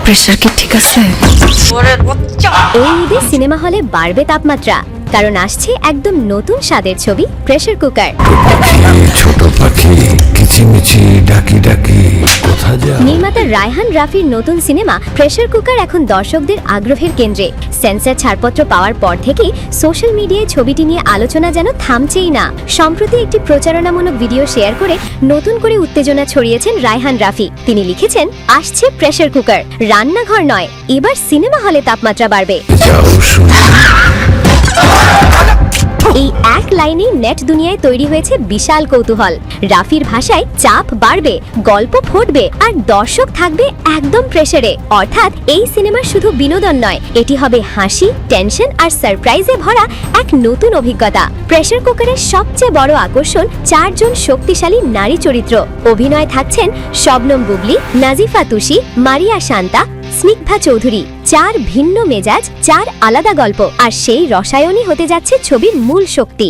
Pressure কি ঠিক আছে? এই ঈদে সিনেমা হলে বাড়বে তাপমাত্রা, কারণ আসছে একদম নতুন স্বাদের ছবি প্রেসার কুকার। ছোট পাখি কিচিমিচি ডাকি ডাকি কোথা যাও? নির্মাতা রায়হান রাফির নতুন সিনেমা প্রেসার কুকার এখন দর্শকদের আগ্রহের কেন্দ্রে। সেন্সর ছাড়পত্র পাওয়ার পর থেকেই সোশ্যাল মিডিয়ায় ছবিটি নিয়ে আলোচনা যেন থামছেই না। সম্প্রতি একটি প্রচারণামূলক ভিডিও শেয়ার করে নতুন করে উত্তেজনা ছড়িয়েছেন রায়হান রাফি। তিনি লিখেছেন, আসছে প্রেসার কুকার, রান্নাঘর নয়, এবার সিনেমা হলে তাপমাত্রা বাড়বে। যাও শুনি। এই এক লাইনেই নেট দুনিয়ায় তৈরি হয়েছে বিশাল কৌতূহল। রাফির ভাষায় চাপ বাড়বে, গল্প ফুটবে, আর দর্শক থাকবে একদম প্রেসারে। অর্থাৎ এই সিনেমার শুধু বিনোদন নয়, এটি হবে হাসি, টেনশন আর সারপ্রাইজে ভরা এক নতুন অভিজ্ঞতা। প্রেসার কুকারের সবচেয়ে বড় আকর্ষণ 4 জন শক্তিশালী নারী চরিত্র। অভিনয় থাকছেন শবনম বুবলি, নাজিফা তুষি, মারিয়া শান্তা, স্নিগ্ধা চৌধুরী। 4 ভিন্ন মেজাজ, 4 আলাদা গল্প, আর সেই রসায়নই হতে যাচ্ছে ছবির মূল শক্তি।